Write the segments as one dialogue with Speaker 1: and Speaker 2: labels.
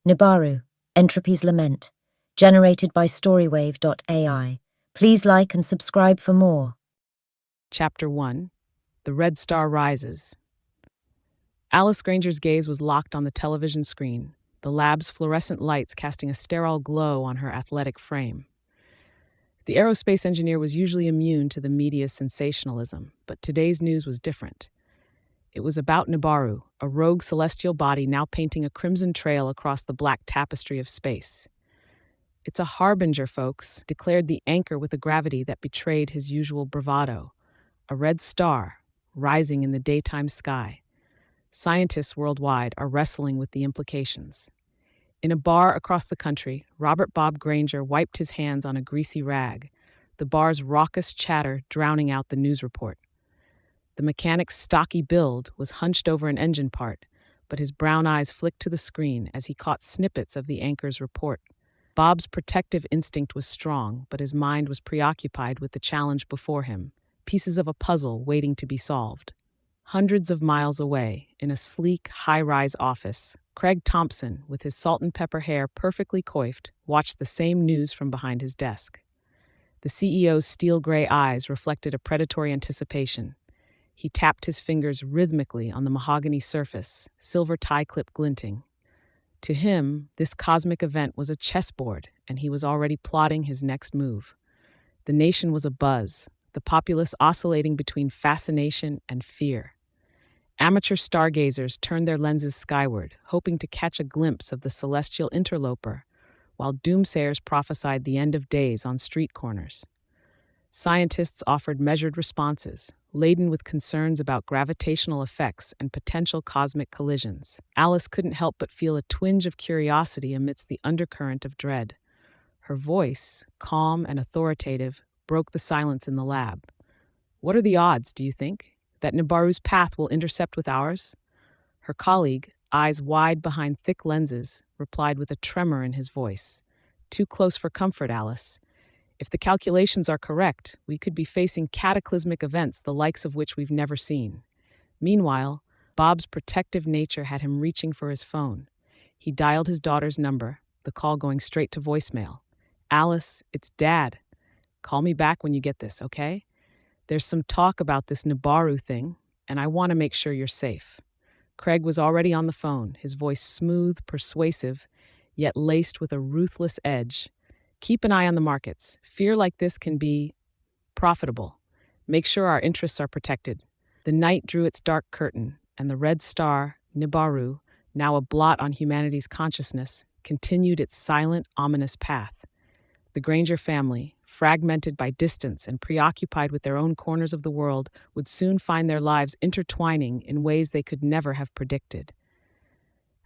Speaker 1: Nibaru, Entropy's Lament, generated by StoryWave.ai. Please like and subscribe for more.
Speaker 2: Chapter 1. The Red Star Rises. Alice Granger's gaze was locked on the television screen, the lab's fluorescent lights casting a sterile glow on her athletic frame. The aerospace engineer was usually immune to the media's sensationalism, but today's news was different. It was about Nibaru, a rogue celestial body now painting a crimson trail across the black tapestry of space. "It's a harbinger, folks," declared the anchor with a gravity that betrayed his usual bravado. "A red star, rising in the daytime sky. Scientists worldwide are wrestling with the implications." In a bar across the country, Robert Bob Granger wiped his hands on a greasy rag, the bar's raucous chatter drowning out the news report. The mechanic's stocky build was hunched over an engine part, but his brown eyes flicked to the screen as he caught snippets of the anchor's report. Bob's protective instinct was strong, but his mind was preoccupied with the challenge before him, pieces of a puzzle waiting to be solved. Hundreds of miles away, in a sleek, high-rise office, Craig Thompson, with his salt and pepper hair perfectly coiffed, watched the same news from behind his desk. The CEO's steel-gray eyes reflected a predatory anticipation. He tapped his fingers rhythmically on the mahogany surface, silver tie clip glinting. To him, this cosmic event was a chessboard, and he was already plotting his next move. The nation was abuzz, the populace oscillating between fascination and fear. Amateur stargazers turned their lenses skyward, hoping to catch a glimpse of the celestial interloper, while doomsayers prophesied the end of days on street corners. Scientists offered measured responses, laden with concerns about gravitational effects and potential cosmic collisions. Alice couldn't help but feel a twinge of curiosity amidst the undercurrent of dread. Her voice, calm and authoritative, broke the silence in the lab. "What are the odds, do you think, that Nibaru's path will intercept with ours?" Her colleague, eyes wide behind thick lenses, replied with a tremor in his voice. "Too close for comfort, Alice. If the calculations are correct, we could be facing cataclysmic events the likes of which we've never seen." Meanwhile, Bob's protective nature had him reaching for his phone. He dialed his daughter's number, the call going straight to voicemail. "Alice, it's Dad. Call me back when you get this, okay? There's some talk about this Nibaru thing, and I want to make sure you're safe." Craig was already on the phone, his voice smooth, persuasive, yet laced with a ruthless edge. "Keep an eye on the markets. Fear like this can be profitable. Make sure our interests are protected." The night drew its dark curtain, and the red star, Nibaru, now a blot on humanity's consciousness, continued its silent, ominous path. The Granger family, fragmented by distance and preoccupied with their own corners of the world, would soon find their lives intertwining in ways they could never have predicted.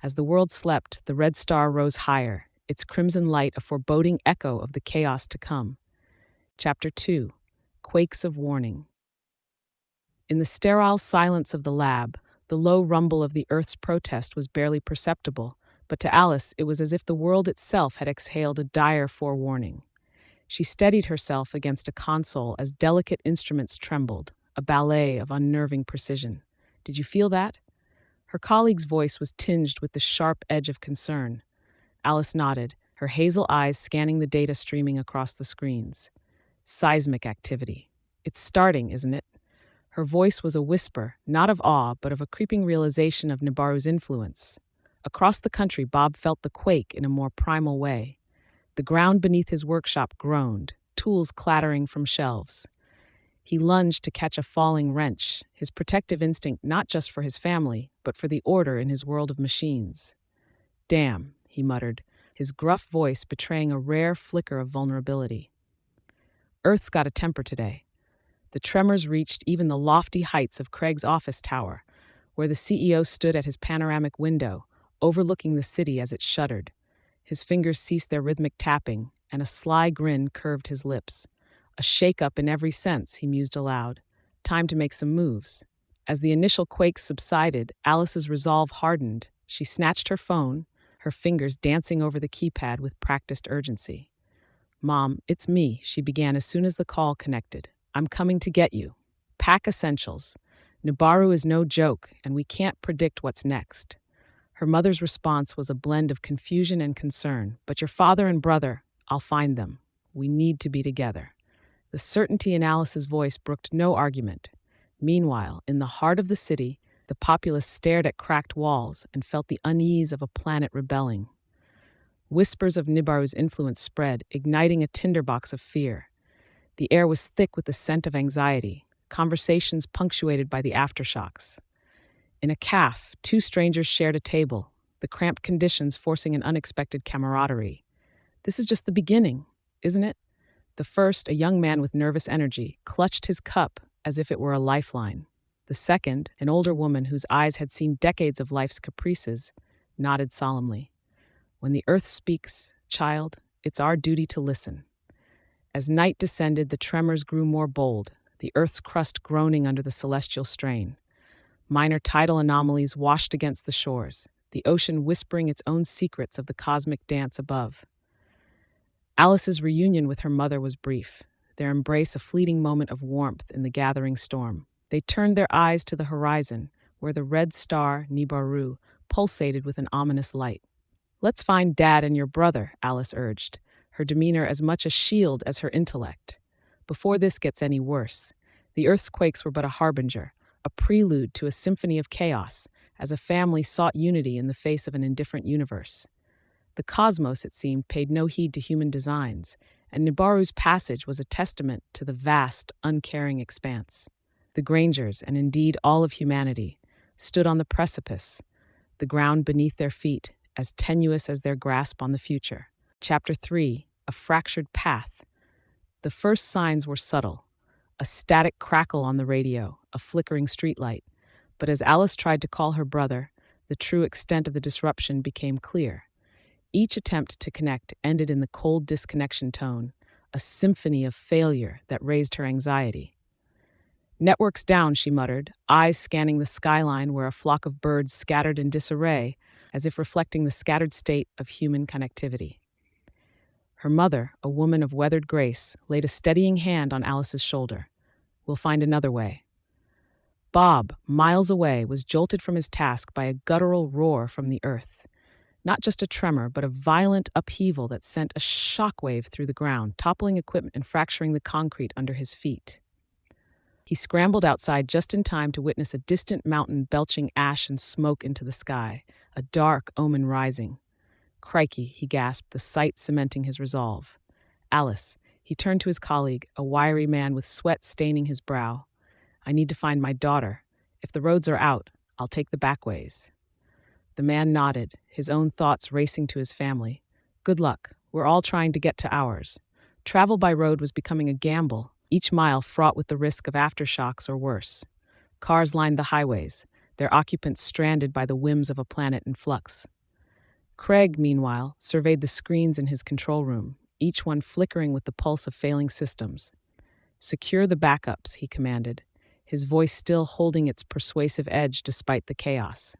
Speaker 2: As the world slept, the red star rose higher, its crimson light a foreboding echo of the chaos to come. Chapter 2. Quakes of Warning. In the sterile silence of the lab, the low rumble of the Earth's protest was barely perceptible, but to Alice it was as if the world itself had exhaled a dire forewarning. She steadied herself against a console as delicate instruments trembled, a ballet of unnerving precision. "Did you feel that?" Her colleague's voice was tinged with the sharp edge of concern. Alice nodded, her hazel eyes scanning the data streaming across the screens. "Seismic activity. It's starting, isn't it?" Her voice was a whisper, not of awe, but of a creeping realization of Nibaru's influence. Across the country, Bob felt the quake in a more primal way. The ground beneath his workshop groaned, tools clattering from shelves. He lunged to catch a falling wrench, his protective instinct not just for his family, but for the order in his world of machines. "Damn," he muttered, his gruff voice betraying a rare flicker of vulnerability. Earth's got a temper today. The tremors reached even the lofty heights of Craig's office tower, where the CEO stood at his panoramic window, overlooking the city as it shuddered. His fingers ceased their rhythmic tapping, and a sly grin curved his lips. "A shake-up in every sense," he mused aloud. "Time to make some moves." As the initial quakes subsided, Alice's resolve hardened. She snatched her phone, her fingers dancing over the keypad with practiced urgency. "Mom, it's me," she began as soon as the call connected. "I'm coming to get you. Pack essentials. Nibaru is no joke, and we can't predict what's next." Her mother's response was a blend of confusion and concern. "But your father and brother, I'll find them. We need to be together." The certainty in Alice's voice brooked no argument. Meanwhile, in the heart of the city, the populace stared at cracked walls and felt the unease of a planet rebelling. Whispers of Nibaru's influence spread, igniting a tinderbox of fear. The air was thick with the scent of anxiety, conversations punctuated by the aftershocks. In a cafe, two strangers shared a table, the cramped conditions forcing an unexpected camaraderie. "This is just the beginning, isn't it?" The first, a young man with nervous energy, clutched his cup as if it were a lifeline. The second, an older woman whose eyes had seen decades of life's caprices, nodded solemnly. "When the earth speaks, child, it's our duty to listen." As night descended, the tremors grew more bold, the earth's crust groaning under the celestial strain. Minor tidal anomalies washed against the shores, the ocean whispering its own secrets of the cosmic dance above. Alice's reunion with her mother was brief, their embrace a fleeting moment of warmth in the gathering storm. They turned their eyes to the horizon, where the red star, Nibaru, pulsated with an ominous light. "Let's find Dad and your brother," Alice urged, her demeanor as much a shield as her intellect. "Before this gets any worse." The Earth's quakes were but a harbinger, a prelude to a symphony of chaos, as a family sought unity in the face of an indifferent universe. The cosmos, it seemed, paid no heed to human designs, and Nibaru's passage was a testament to the vast, uncaring expanse. The Grangers, and indeed all of humanity, stood on the precipice, the ground beneath their feet, as tenuous as their grasp on the future. Chapter 3, A Fractured Path. The first signs were subtle. A static crackle on the radio, a flickering streetlight. But as Alice tried to call her brother, the true extent of the disruption became clear. Each attempt to connect ended in the cold disconnection tone, a symphony of failure that raised her anxiety. "Network's down," she muttered, eyes scanning the skyline where a flock of birds scattered in disarray, as if reflecting the scattered state of human connectivity. Her mother, a woman of weathered grace, laid a steadying hand on Alice's shoulder. "We'll find another way." Bob, miles away, was jolted from his task by a guttural roar from the earth. Not just a tremor, but a violent upheaval that sent a shockwave through the ground, toppling equipment and fracturing the concrete under his feet. He scrambled outside just in time to witness a distant mountain belching ash and smoke into the sky, a dark omen rising. "Crikey," he gasped, the sight cementing his resolve. "Alice," he turned to his colleague, a wiry man with sweat staining his brow. "I need to find my daughter. If the roads are out, I'll take the back ways." The man nodded, his own thoughts racing to his family. "Good luck. We're all trying to get to ours." Travel by road was becoming a gamble, each mile fraught with the risk of aftershocks or worse. Cars lined the highways, their occupants stranded by the whims of a planet in flux. Craig, meanwhile, surveyed the screens in his control room, each one flickering with the pulse of failing systems. "Secure the backups," he commanded, his voice still holding its persuasive edge despite the chaos.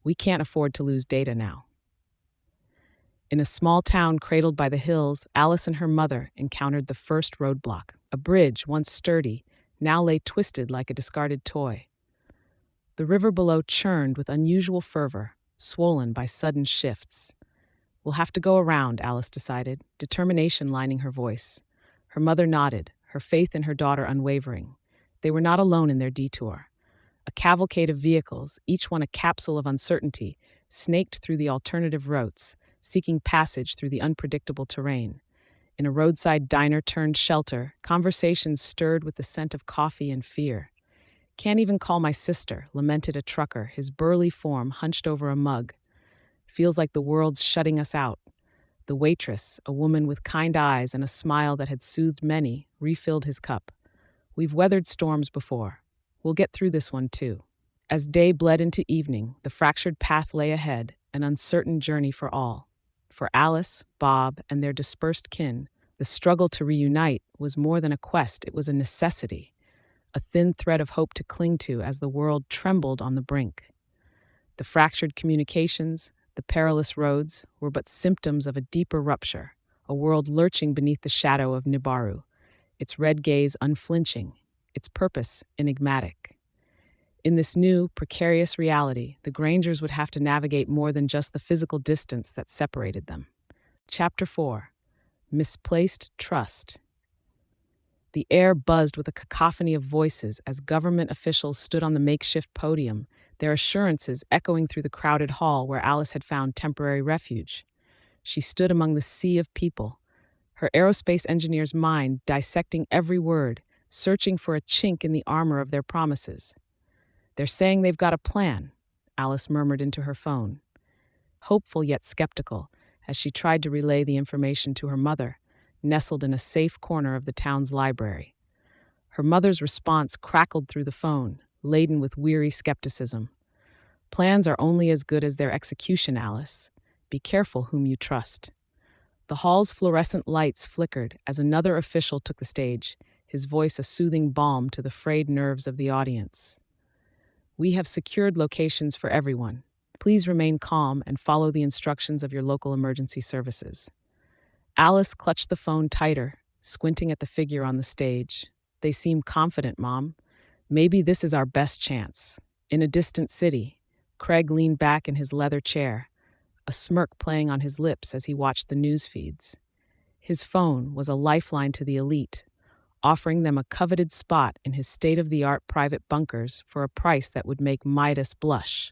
Speaker 2: "We can't afford to lose data now." In a small town cradled by the hills, Alice and her mother encountered the first roadblock. A bridge, once sturdy, now lay twisted like a discarded toy. The river below churned with unusual fervor, swollen by sudden shifts. "We'll have to go around," Alice decided, determination lining her voice. Her mother nodded, her faith in her daughter unwavering. They were not alone in their detour. A cavalcade of vehicles, each one a capsule of uncertainty, snaked through the alternative routes, seeking passage through the unpredictable terrain. In a roadside diner turned shelter, conversations stirred with the scent of coffee and fear. "Can't even call my sister," lamented a trucker, his burly form hunched over a mug. "Feels like the world's shutting us out." The waitress, a woman with kind eyes and a smile that had soothed many, refilled his cup. "We've weathered storms before. We'll get through this one too." As day bled into evening, the fractured path lay ahead, an uncertain journey for all. For Alice, Bob, and their dispersed kin, the struggle to reunite was more than a quest, it was a necessity, a thin thread of hope to cling to as the world trembled on the brink. The fractured communications, the perilous roads, were but symptoms of a deeper rupture, a world lurching beneath the shadow of Nibaru, its red gaze unflinching, its purpose enigmatic. In this new, precarious reality, the Grangers would have to navigate more than just the physical distance that separated them. Chapter 4. Misplaced Trust. The air buzzed with a cacophony of voices as government officials stood on the makeshift podium, their assurances echoing through the crowded hall where Alice had found temporary refuge. She stood among the sea of people, her aerospace engineer's mind dissecting every word, searching for a chink in the armor of their promises. "They're saying they've got a plan," Alice murmured into her phone, hopeful yet skeptical, as she tried to relay the information to her mother, nestled in a safe corner of the town's library. Her mother's response crackled through the phone, laden with weary skepticism. "Plans are only as good as their execution, Alice. Be careful whom you trust." The hall's fluorescent lights flickered as another official took the stage, his voice a soothing balm to the frayed nerves of the audience. "We have secured locations for everyone. Please remain calm and follow the instructions of your local emergency services." Alice clutched the phone tighter, squinting at the figure on the stage. "They seem confident, Mom. Maybe this is our best chance." In a distant city, Craig leaned back in his leather chair, a smirk playing on his lips as he watched the news feeds. His phone was a lifeline to the elite, offering them a coveted spot in his state-of-the-art private bunkers for a price that would make Midas blush.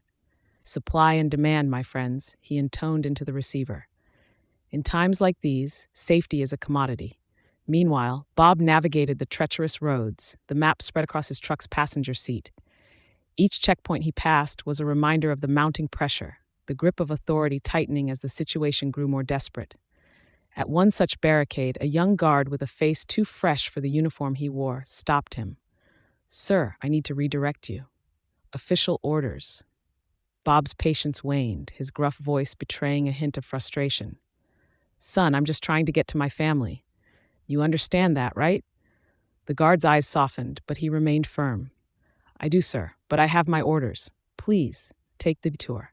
Speaker 2: "Supply and demand, my friends," he intoned into the receiver. "In times like these, safety is a commodity." Meanwhile, Bob navigated the treacherous roads, the map spread across his truck's passenger seat. Each checkpoint he passed was a reminder of the mounting pressure, the grip of authority tightening as the situation grew more desperate. At one such barricade, a young guard with a face too fresh for the uniform he wore stopped him. "Sir, I need to redirect you." "Official orders." Bob's patience waned, his gruff voice betraying a hint of frustration. "Son, I'm just trying to get to my family. You understand that, right?" The guard's eyes softened, but he remained firm. "I do, sir, but I have my orders. Please, take the detour."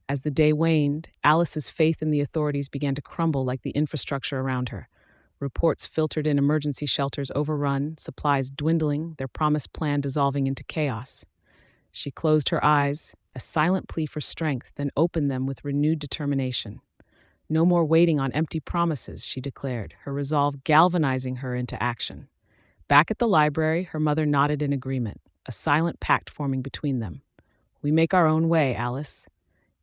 Speaker 2: As the day waned, Alice's faith in the authorities began to crumble like the infrastructure around her. Reports filtered in emergency shelters overrun, supplies dwindling, their promised plan dissolving into chaos. She closed her eyes, a silent plea for strength, then opened them with renewed determination. "No more waiting on empty promises," she declared, her resolve galvanizing her into action. Back at the library, her mother nodded in agreement, a silent pact forming between them. "We make our own way, Alice.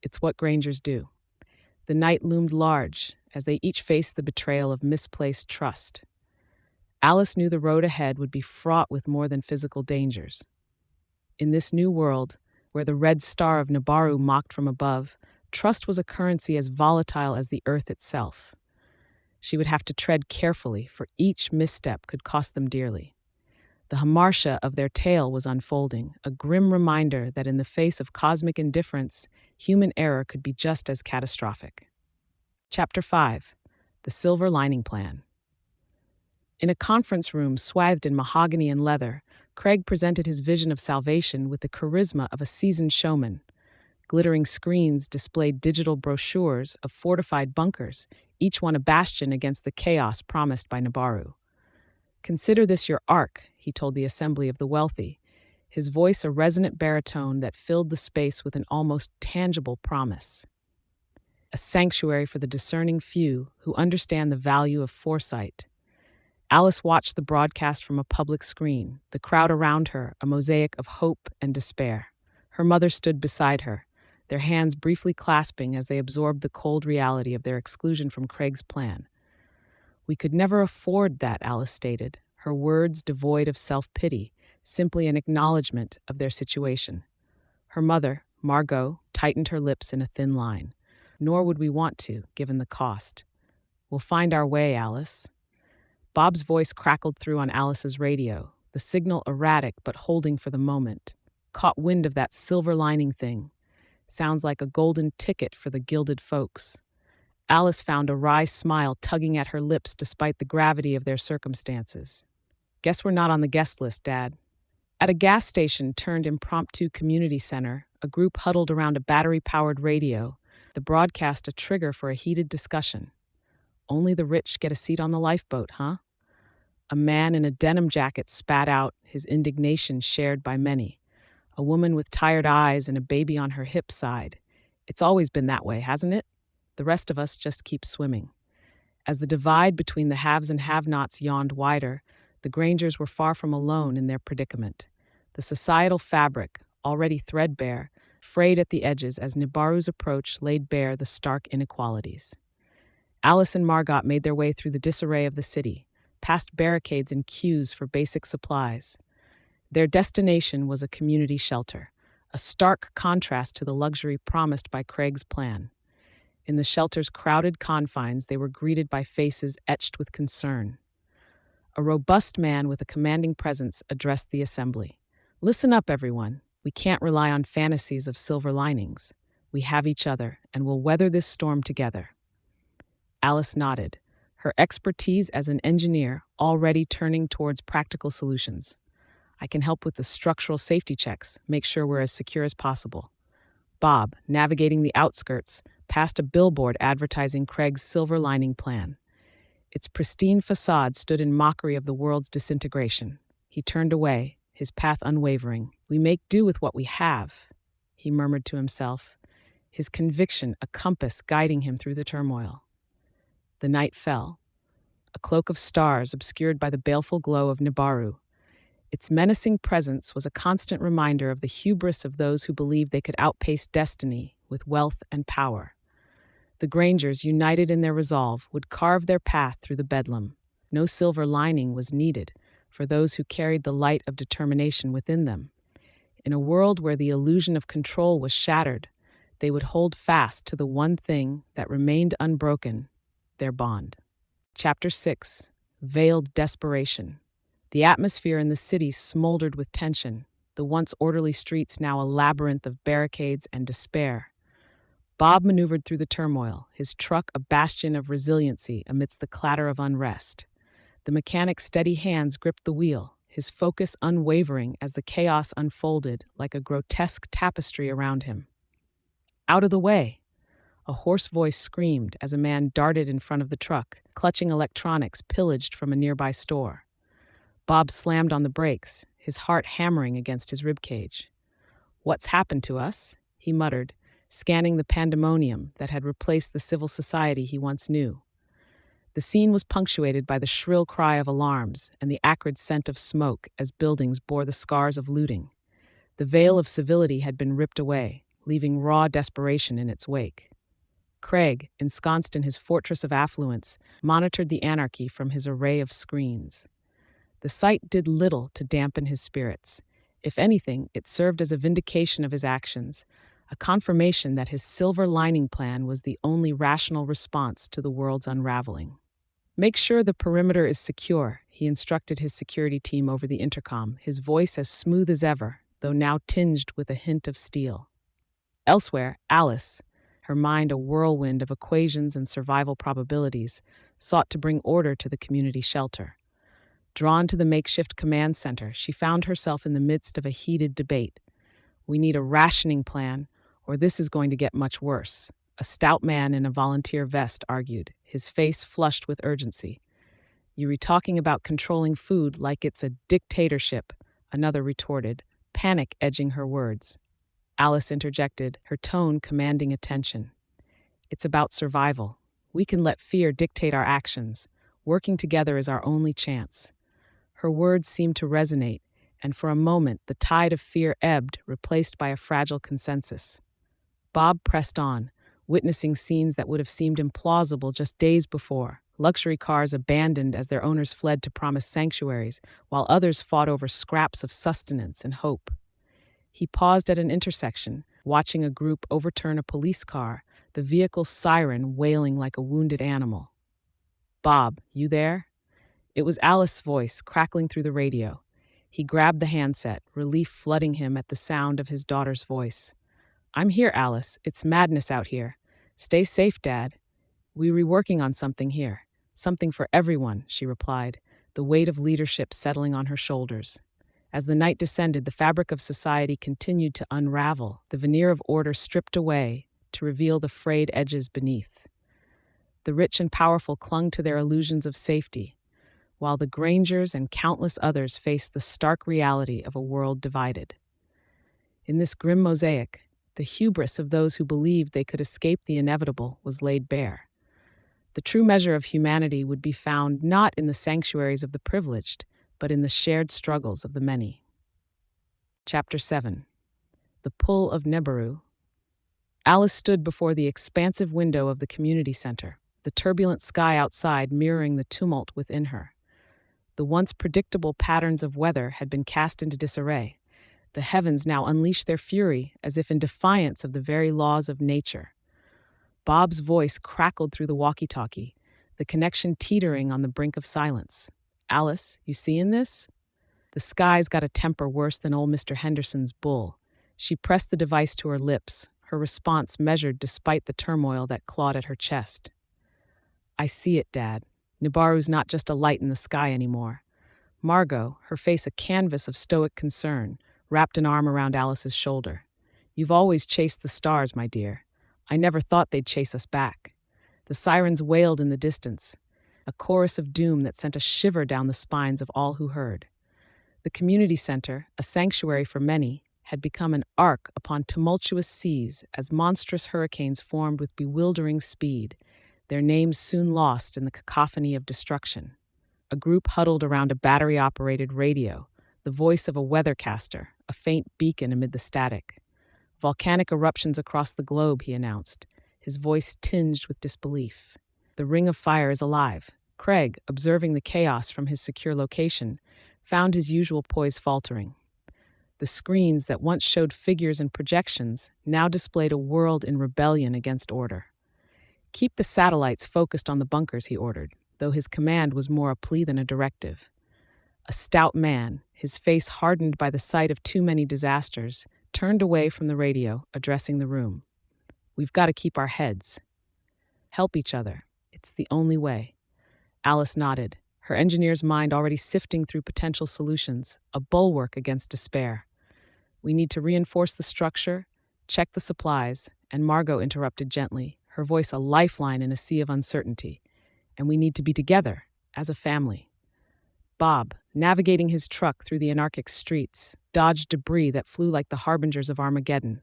Speaker 2: It's what Grangers do." The night loomed large as they each faced the betrayal of misplaced trust. Alice knew the road ahead would be fraught with more than physical dangers. In this new world, where the red star of Nibaru mocked from above, trust was a currency as volatile as the earth itself. She would have to tread carefully, for each misstep could cost them dearly. The hamartia of their tale was unfolding, a grim reminder that in the face of cosmic indifference, human error could be just as catastrophic. Chapter 5. The Silver Lining Plan. In a conference room swathed in mahogany and leather, Craig presented his vision of salvation with the charisma of a seasoned showman. Glittering screens displayed digital brochures of fortified bunkers, each one a bastion against the chaos promised by Nibaru. "Consider this your ark," he told the assembly of the wealthy, his voice a resonant baritone that filled the space with an almost tangible promise. "A sanctuary for the discerning few who understand the value of foresight." Alice watched the broadcast from a public screen, the crowd around her a mosaic of hope and despair. Her mother stood beside her, their hands briefly clasping as they absorbed the cold reality of their exclusion from Craig's plan. "We could never afford that," Alice stated, her words devoid of self-pity, simply an acknowledgement of their situation. Her mother, Margot, tightened her lips in a thin line. "Nor would we want to, given the cost. We'll find our way, Alice." Bob's voice crackled through on Alice's radio, the signal erratic but holding for the moment. "Caught wind of that silver lining thing. Sounds like a golden ticket for the gilded folks." Alice found a wry smile tugging at her lips despite the gravity of their circumstances. "Guess we're not on the guest list, Dad." At a gas station turned impromptu community center, a group huddled around a battery-powered radio, the broadcast a trigger for a heated discussion. "Only the rich get a seat on the lifeboat, huh?" A man in a denim jacket spat out, his indignation shared by many. A woman with tired eyes and a baby on her hip sighed. It's always been that way, hasn't it? The rest of us just keep swimming. As the divide between the haves and have-nots yawned wider, the Grangers were far from alone in their predicament. The societal fabric, already threadbare, frayed at the edges as Nibaru's approach laid bare the stark inequalities. Alice and Margot made their way through the disarray of the city, past barricades and queues for basic supplies. Their destination was a community shelter, a stark contrast to the luxury promised by Craig's plan. In the shelter's crowded confines, they were greeted by faces etched with concern. A robust man with a commanding presence addressed the assembly. "Listen up, everyone. We can't rely on fantasies of silver linings. We have each other, and we'll weather this storm together." Alice nodded, her expertise as an engineer already turning towards practical solutions. "I can help with the structural safety checks, make sure we're as secure as possible." Bob, navigating the outskirts, passed a billboard advertising Craig's silver lining plan. Its pristine facade stood in mockery of the world's disintegration. He turned away, his path unwavering. "We make do with what we have," he murmured to himself, his conviction a compass guiding him through the turmoil. The night fell, a cloak of stars obscured by the baleful glow of Nibaru. Its menacing presence was a constant reminder of the hubris of those who believed they could outpace destiny with wealth and power. The Grangers, united in their resolve, would carve their path through the bedlam. No silver lining was needed for those who carried the light of determination within them. In a world where the illusion of control was shattered, they would hold fast to the one thing that remained unbroken: their bond. Chapter 6. Veiled Desperation. The atmosphere in the city smoldered with tension, the once orderly streets now a labyrinth of barricades and despair. Bob maneuvered through the turmoil, his truck a bastion of resiliency amidst the clatter of unrest. The mechanic's steady hands gripped the wheel, his focus unwavering as the chaos unfolded like a grotesque tapestry around him. "Out of the way!" A hoarse voice screamed as a man darted in front of the truck, clutching electronics pillaged from a nearby store. Bob slammed on the brakes, his heart hammering against his ribcage. "What's happened to us?" he muttered, scanning the pandemonium that had replaced the civil society he once knew. The scene was punctuated by the shrill cry of alarms and the acrid scent of smoke as buildings bore the scars of looting. The veil of civility had been ripped away, leaving raw desperation in its wake. Craig, ensconced in his fortress of affluence, monitored the anarchy from his array of screens. The sight did little to dampen his spirits. If anything, it served as a vindication of his actions, a confirmation that his silver lining plan was the only rational response to the world's unraveling. "Make sure the perimeter is secure," he instructed his security team over the intercom, his voice as smooth as ever, though now tinged with a hint of steel. Elsewhere, Alice, her mind a whirlwind of equations and survival probabilities, sought to bring order to the community shelter. Drawn to the makeshift command center, she found herself in the midst of a heated debate. "We need a rationing plan, or this is going to get much worse," a stout man in a volunteer vest argued, his face flushed with urgency. "You were talking about controlling food like it's a dictatorship," another retorted, panic edging her words. Alice interjected, her tone commanding attention. "It's about survival. We can let fear dictate our actions. Working together is our only chance." Her words seemed to resonate, and for a moment the tide of fear ebbed, replaced by a fragile consensus. Bob pressed on, witnessing scenes that would have seemed implausible just days before. Luxury cars abandoned as their owners fled to promised sanctuaries, while others fought over scraps of sustenance and hope. He paused at an intersection, watching a group overturn a police car, the vehicle's siren wailing like a wounded animal. "Bob, you there?" It was Alice's voice, crackling through the radio. He grabbed the handset, relief flooding him at the sound of his daughter's voice. "I'm here, Alice. It's madness out here. Stay safe, Dad. We were working on something here. Something for everyone," she replied, the weight of leadership settling on her shoulders. As the night descended, the fabric of society continued to unravel, the veneer of order stripped away to reveal the frayed edges beneath. The rich and powerful clung to their illusions of safety, while the Grangers and countless others faced the stark reality of a world divided. In this grim mosaic, the hubris of those who believed they could escape the inevitable was laid bare. The true measure of humanity would be found not in the sanctuaries of the privileged, but in the shared struggles of the many. Chapter 7. The Pull of Nibaru. Alice stood before the expansive window of the community center, the turbulent sky outside mirroring the tumult within her. The once predictable patterns of weather had been cast into disarray. The heavens now unleashed their fury as if in defiance of the very laws of nature. Bob's voice crackled through the walkie-talkie, the connection teetering on the brink of silence. "Alice, you see in this? The sky's got a temper worse than old Mr. Henderson's bull." She pressed the device to her lips, her response measured despite the turmoil that clawed at her chest. "I see it, Dad. Nibaru's not just a light in the sky anymore." Margot, her face a canvas of stoic concern, wrapped an arm around Alice's shoulder. "You've always chased the stars, my dear. I never thought they'd chase us back." The sirens wailed in the distance, a chorus of doom that sent a shiver down the spines of all who heard. The community center, a sanctuary for many, had become an ark upon tumultuous seas as monstrous hurricanes formed with bewildering speed, their names soon lost in the cacophony of destruction. A group huddled around a battery-operated radio, the voice of a weathercaster, a faint beacon amid the static. "Volcanic eruptions across the globe," he announced, his voice tinged with disbelief. "The ring of fire is alive." Craig, observing the chaos from his secure location, found his usual poise faltering. The screens that once showed figures and projections now displayed a world in rebellion against order. "Keep the satellites focused on the bunkers," he ordered, though his command was more a plea than a directive. A stout man, his face hardened by the sight of too many disasters, turned away from the radio, addressing the room. "We've got to keep our heads. Help each other. It's the only way." Alice nodded, her engineer's mind already sifting through potential solutions, a bulwark against despair. "We need to reinforce the structure, check the supplies," and Margot interrupted gently, her voice a lifeline in a sea of uncertainty. "And we need to be together, as a family." Bob, navigating his truck through the anarchic streets, dodged debris that flew like the harbingers of Armageddon.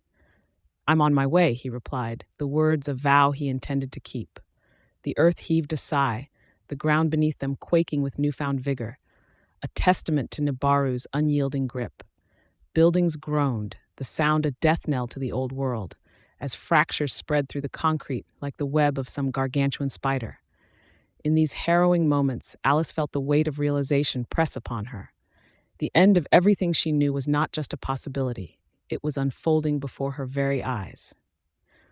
Speaker 2: "I'm on my way," he replied, the words a vow he intended to keep. The earth heaved a sigh, the ground beneath them quaking with newfound vigor, a testament to Nibaru's unyielding grip. Buildings groaned, the sound a death knell to the old world, as fractures spread through the concrete like the web of some gargantuan spider. In these harrowing moments, Alice felt the weight of realization press upon her. The end of everything she knew was not just a possibility. It was unfolding before her very eyes.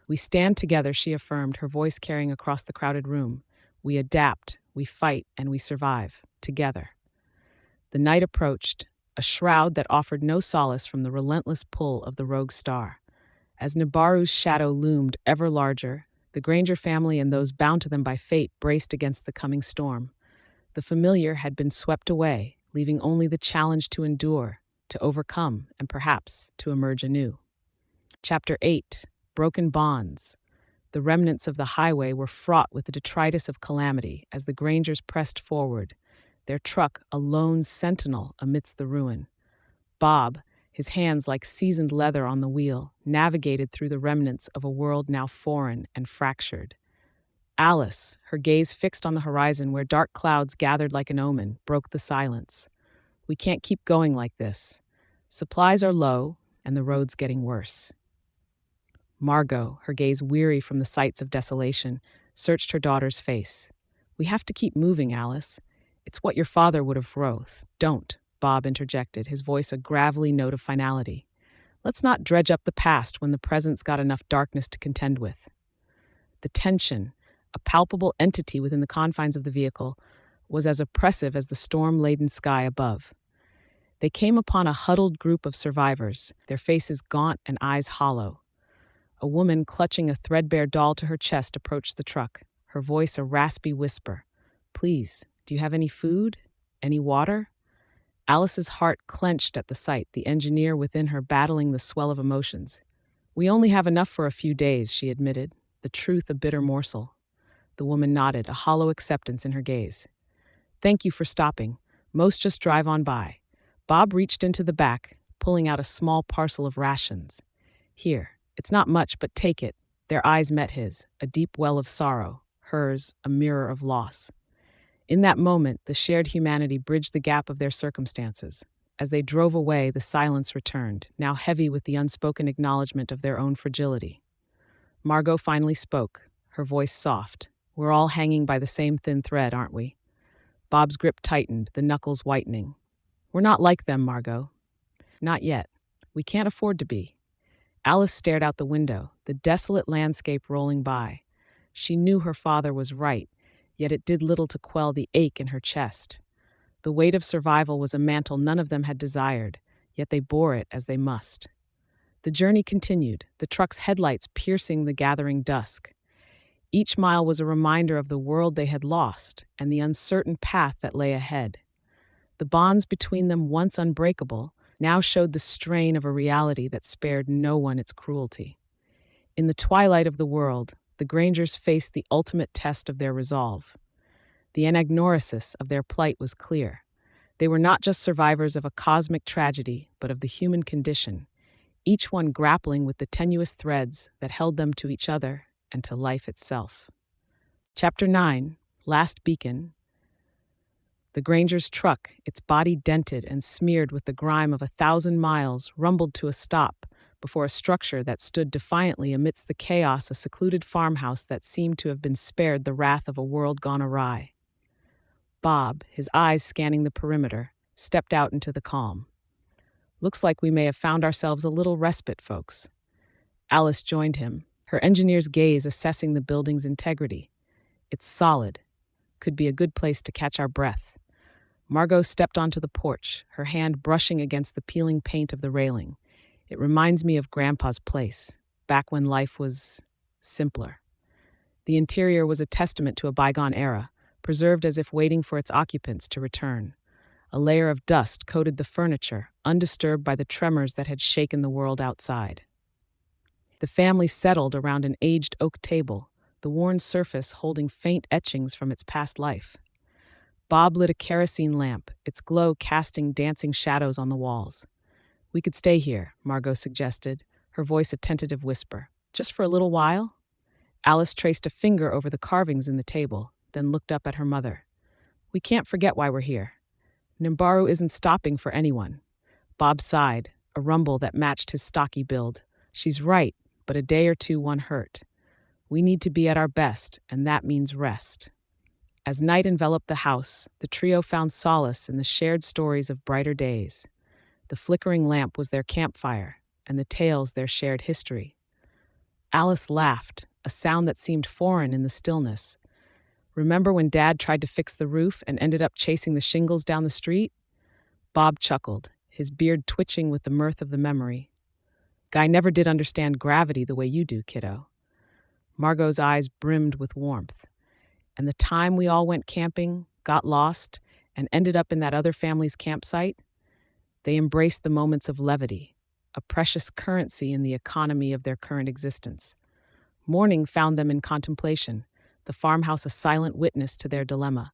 Speaker 2: "We stand together," she affirmed, her voice carrying across the crowded room. "We adapt, we fight, and we survive, together." The night approached, a shroud that offered no solace from the relentless pull of the rogue star. As Nibaru's shadow loomed ever larger, the Granger family and those bound to them by fate braced against the coming storm. The familiar had been swept away, leaving only the challenge to endure, to overcome, and perhaps to emerge anew. Chapter 8. Broken Bonds. The remnants of the highway were fraught with the detritus of calamity as the Grangers pressed forward, their truck a lone sentinel amidst the ruin. Bob, his hands like seasoned leather on the wheel, navigated through the remnants of a world now foreign and fractured. Alice, her gaze fixed on the horizon where dark clouds gathered like an omen, broke the silence. "We can't keep going like this. Supplies are low, and the road's getting worse." Margot, her gaze weary from the sights of desolation, searched her daughter's face. "We have to keep moving, Alice. It's what your father would have wrote." "Don't," Bob interjected, his voice a gravelly note of finality. "Let's not dredge up the past when the present's got enough darkness to contend with." The tension, a palpable entity within the confines of the vehicle, was as oppressive as the storm-laden sky above. They came upon a huddled group of survivors, their faces gaunt and eyes hollow. A woman clutching a threadbare doll to her chest approached the truck, her voice a raspy whisper. "Please, do you have any food? Any water?" Alice's heart clenched at the sight, the engineer within her battling the swell of emotions. "We only have enough for a few days," she admitted, the truth a bitter morsel. The woman nodded, a hollow acceptance in her gaze. "Thank you for stopping. Most just drive on by." Bob reached into the back, pulling out a small parcel of rations. Here, it's not much, but take it. Their eyes met his, a deep well of sorrow, hers a mirror of loss. In that moment, the shared humanity bridged the gap of their circumstances. As they drove away, the silence returned, now heavy with the unspoken acknowledgement of their own fragility. Margot finally spoke, her voice soft. "We're all hanging by the same thin thread, aren't we?" Bob's grip tightened, the knuckles whitening. "We're not like them, Margot. Not yet. We can't afford to be." Alice stared out the window, the desolate landscape rolling by. She knew her father was right, yet it did little to quell the ache in her chest. The weight of survival was a mantle none of them had desired, yet they bore it as they must. The journey continued, the truck's headlights piercing the gathering dusk. Each mile was a reminder of the world they had lost and the uncertain path that lay ahead. The bonds between them, once unbreakable, now showed the strain of a reality that spared no one its cruelty. In the twilight of the world, the Grangers faced the ultimate test of their resolve. The anagnosis of their plight was clear. They were not just survivors of a cosmic tragedy, but of the human condition, each one grappling with the tenuous threads that held them to each other and to life itself. Chapter 9, Last Beacon. The Granger's truck, its body dented and smeared with the grime of 1,000 miles, rumbled to a stop before a structure that stood defiantly amidst the chaos, a secluded farmhouse that seemed to have been spared the wrath of a world gone awry. Bob, his eyes scanning the perimeter, stepped out into the calm. "Looks like we may have found ourselves a little respite, folks." Alice joined him, her engineer's gaze assessing the building's integrity. "It's solid. Could be a good place to catch our breath." Margot stepped onto the porch, her hand brushing against the peeling paint of the railing. "It reminds me of Grandpa's place, back when life was simpler." The interior was a testament to a bygone era, preserved as if waiting for its occupants to return. A layer of dust coated the furniture, undisturbed by the tremors that had shaken the world outside. The family settled around an aged oak table, the worn surface holding faint etchings from its past life. Bob lit a kerosene lamp, its glow casting dancing shadows on the walls. "We could stay here," Margot suggested, her voice a tentative whisper. "Just for a little while?" Alice traced a finger over the carvings in the table, then looked up at her mother. "We can't forget why we're here. Nibaru isn't stopping for anyone." Bob sighed, a rumble that matched his stocky build. "She's right, but a day or two won't hurt. We need to be at our best, and that means rest." As night enveloped the house, the trio found solace in the shared stories of brighter days. The flickering lamp was their campfire, and the tales their shared history. Alice laughed, a sound that seemed foreign in the stillness. "Remember when Dad tried to fix the roof and ended up chasing the shingles down the street?" Bob chuckled, his beard twitching with the mirth of the memory. "Guy never did understand gravity the way you do, kiddo." Margot's eyes brimmed with warmth. "And the time we all went camping, got lost, and ended up in that other family's campsite?" They embraced the moments of levity, a precious currency in the economy of their current existence. Morning found them in contemplation, the farmhouse a silent witness to their dilemma.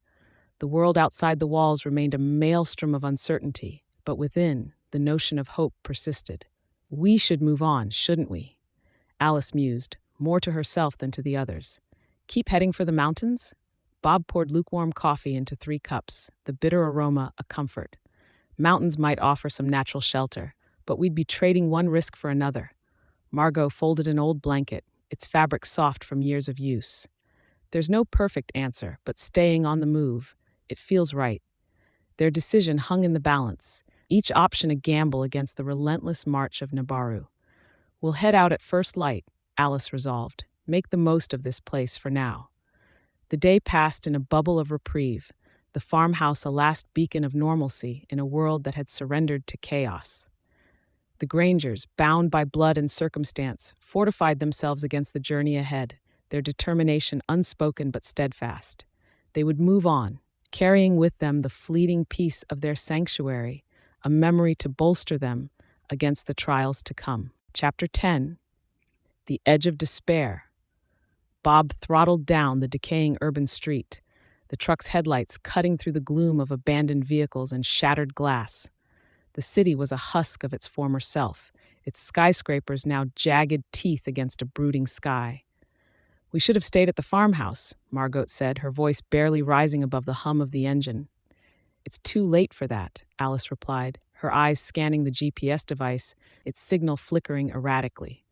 Speaker 2: The world outside the walls remained a maelstrom of uncertainty, but within, the notion of hope persisted. "We should move on, shouldn't we?" Alice mused, more to herself than to the others. "Keep heading for the mountains?" Bob poured lukewarm coffee into 3 cups, the bitter aroma a comfort. "Mountains might offer some natural shelter, but we'd be trading one risk for another." Margot folded an old blanket, its fabric soft from years of use. "There's no perfect answer, but staying on the move, it feels right." Their decision hung in the balance, each option a gamble against the relentless march of Nibaru. "We'll head out at first light," Alice resolved. "Make the most of this place for now." The day passed in a bubble of reprieve, the farmhouse a last beacon of normalcy in a world that had surrendered to chaos. The Grangers, bound by blood and circumstance, fortified themselves against the journey ahead, their determination unspoken but steadfast. They would move on, carrying with them the fleeting peace of their sanctuary, a memory to bolster them against the trials to come. Chapter 10, The Edge of Despair. Bob throttled down the decaying urban street, the truck's headlights cutting through the gloom of abandoned vehicles and shattered glass. The city was a husk of its former self, its skyscrapers now jagged teeth against a brooding sky. "We should have stayed at the farmhouse," Margot said, her voice barely rising above the hum of the engine. "It's too late for that," Alice replied, her eyes scanning the GPS device, its signal flickering erratically.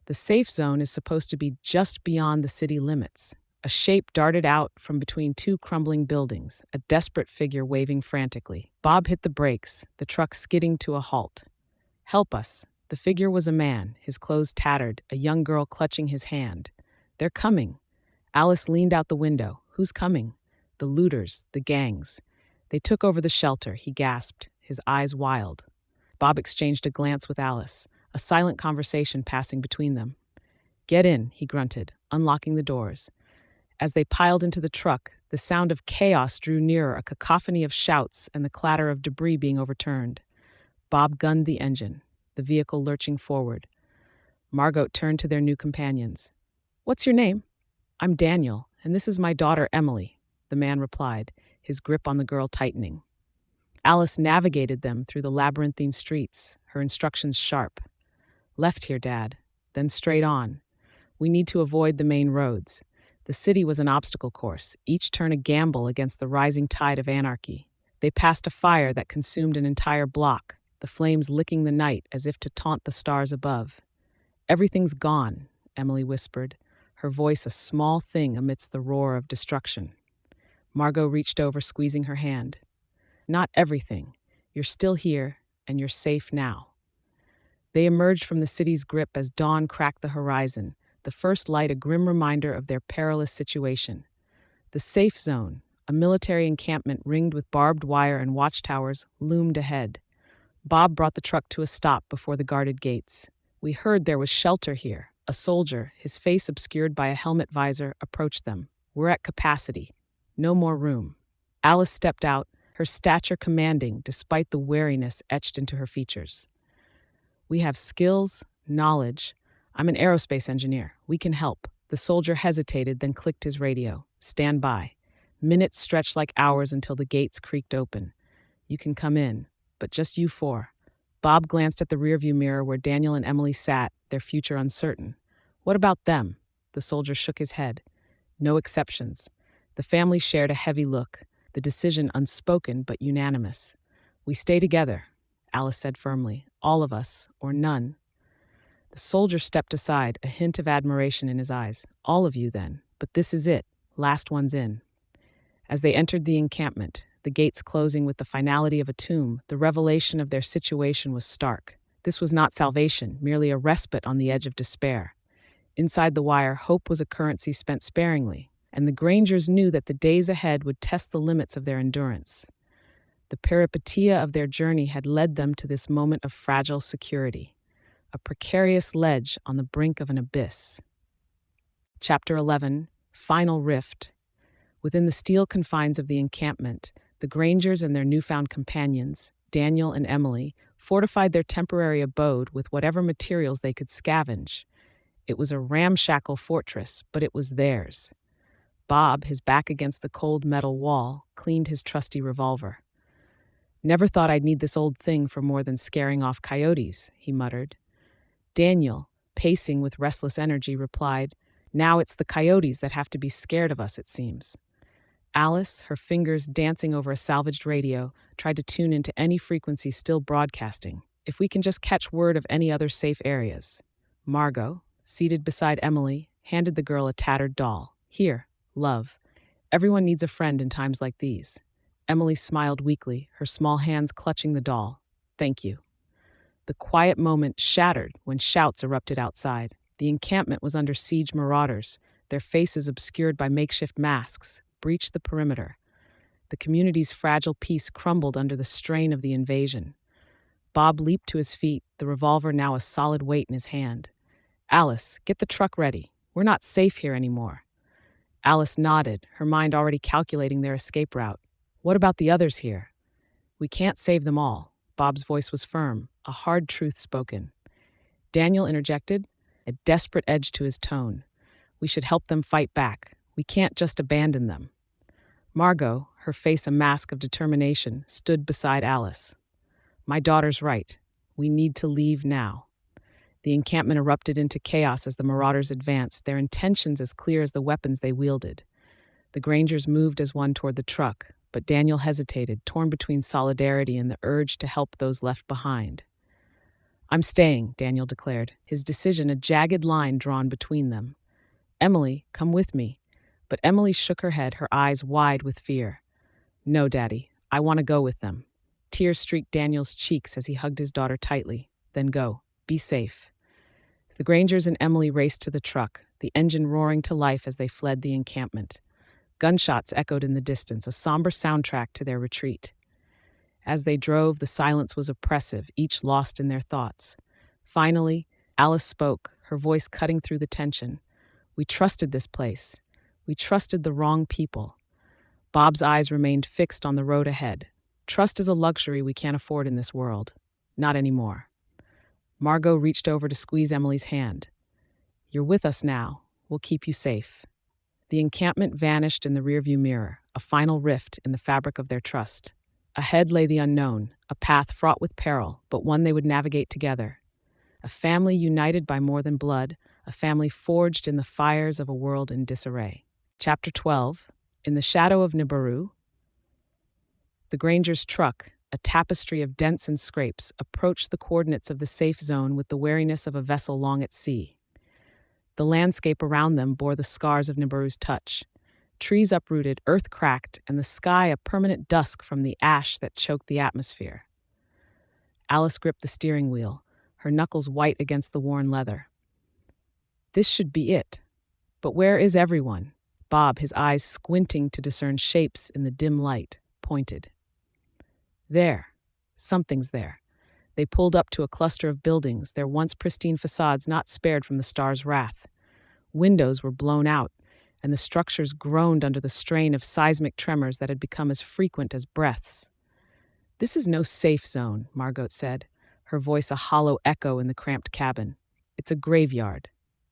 Speaker 2: "The safe zone is supposed to be just beyond the city limits." A shape darted out from between two crumbling buildings, a desperate figure waving frantically. Bob hit the brakes, the truck skidding to a halt. "Help us." The figure was a man, his clothes tattered, a young girl clutching his hand. "They're coming." Alice leaned out the window. "Who's coming?" "The looters, the gangs. They took over the shelter," he gasped, his eyes wild. Bob exchanged a glance with Alice, a silent conversation passing between them. "Get in," he grunted, unlocking the doors. As they piled into the truck, the sound of chaos drew nearer, a cacophony of shouts and the clatter of debris being overturned. Bob gunned the engine, the vehicle lurching forward. Margot turned to their new companions. "What's your name?" "I'm Daniel, and this is my daughter Emily," the man replied, his grip on the girl tightening. Alice navigated them through the labyrinthine streets, her instructions sharp. "Left here, Dad, then straight on. We need to avoid the main roads." The city was an obstacle course, each turn a gamble against the rising tide of anarchy. They passed a fire that consumed an entire block, the flames licking the night as if to taunt the stars above. "Everything's gone," Emily whispered, her voice a small thing amidst the roar of destruction. Margot reached over, squeezing her hand. "Not everything. You're still here, and you're safe now." They emerged from the city's grip as dawn cracked the horizon, the first light a grim reminder of their perilous situation. The safe zone, a military encampment ringed with barbed wire and watchtowers, loomed ahead. Bob brought the truck to a stop before the guarded gates. "We heard there was shelter here." A soldier, his face obscured by a helmet visor, approached them. "We're at capacity. No more room." Alice stepped out, her stature commanding despite the wariness etched into her features. "We have skills, knowledge. I'm an aerospace engineer. We can help." The soldier hesitated, then clicked his radio. "Stand by." Minutes stretched like hours until the gates creaked open. "You can come in, but just you four." Bob glanced at the rearview mirror where Daniel and Emily sat, their future uncertain. "What about them?" The soldier shook his head. "No exceptions." The family shared a heavy look, the decision unspoken but unanimous. "We stay together," Alice said firmly. "All of us, or none." The soldier stepped aside, a hint of admiration in his eyes. "All of you, then. But this is it. Last one's in." As they entered the encampment, the gates closing with the finality of a tomb, the revelation of their situation was stark. This was not salvation, merely a respite on the edge of despair. Inside the wire, hope was a currency spent sparingly, and the Grangers knew that the days ahead would test the limits of their endurance. The peripetia of their journey had led them to this moment of fragile security, a precarious ledge on the brink of an abyss. Chapter 11, Final Rift. Within the steel confines of the encampment, the Grangers and their newfound companions, Daniel and Emily, fortified their temporary abode with whatever materials they could scavenge. It was a ramshackle fortress, but it was theirs. Bob, his back against the cold metal wall, cleaned his trusty revolver. "Never thought I'd need this old thing for more than scaring off coyotes," he muttered. Daniel, pacing with restless energy, replied, "Now it's the coyotes that have to be scared of us, it seems." Alice, her fingers dancing over a salvaged radio, tried to tune into any frequency still broadcasting. "If we can just catch word of any other safe areas." Margot, seated beside Emily, handed the girl a tattered doll. "Here, love. Everyone needs a friend in times like these." Emily smiled weakly, her small hands clutching the doll. "Thank you." The quiet moment shattered when shouts erupted outside. The encampment was under siege. Marauders, their faces obscured by makeshift masks, breached the perimeter. The community's fragile peace crumbled under the strain of the invasion. Bob leaped to his feet, the revolver now a solid weight in his hand. "Alice, get the truck ready. We're not safe here anymore." Alice nodded, her mind already calculating their escape route. "What about the others here?" "We can't save them all." Bob's voice was firm, a hard truth spoken. Daniel interjected, a desperate edge to his tone. "We should help them fight back. We can't just abandon them." Margot, her face a mask of determination, stood beside Alice. My daughter's right. We need to leave now. The encampment erupted into chaos as the marauders advanced, their intentions as clear as the weapons they wielded. The Grangers moved as one toward the truck, but Daniel hesitated, torn between solidarity and the urge to help those left behind. I'm staying, Daniel declared, his decision a jagged line drawn between them. Emily, come with me. But Emily shook her head, her eyes wide with fear. No, Daddy, I want to go with them. Tears streaked Daniel's cheeks as he hugged his daughter tightly. Then go. Be safe. The Grangers and Emily raced to the truck, the engine roaring to life as they fled the encampment. Gunshots echoed in the distance, a somber soundtrack to their retreat. As they drove, the silence was oppressive, each lost in their thoughts. Finally, Alice spoke, her voice cutting through the tension. We trusted this place. We trusted the wrong people. Bob's eyes remained fixed on the road ahead. Trust is a luxury we can't afford in this world. Not anymore. Margot reached over to squeeze Emily's hand. You're with us now. We'll keep you safe. The encampment vanished in the rearview mirror, a final rift in the fabric of their trust. Ahead lay the unknown, a path fraught with peril, but one they would navigate together. A family united by more than blood, a family forged in the fires of a world in disarray. Chapter 12. In the shadow of Nibaru, the Granger's truck, a tapestry of dents and scrapes, approached the coordinates of the safe zone with the wariness of a vessel long at sea. The landscape around them bore the scars of Nibaru's touch. Trees uprooted, earth cracked, and the sky a permanent dusk from the ash that choked the atmosphere. Alice gripped the steering wheel, her knuckles white against the worn leather. This should be it. But where is everyone? Bob, his eyes squinting to discern shapes in the dim light, pointed. There. Something's there. They pulled up to a cluster of buildings, their once pristine facades not spared from the star's wrath. Windows were blown out, and the structures groaned under the strain of seismic tremors that had become as frequent as breaths. This is no safe zone, Margot said, her voice a hollow echo in the cramped cabin. It's a graveyard.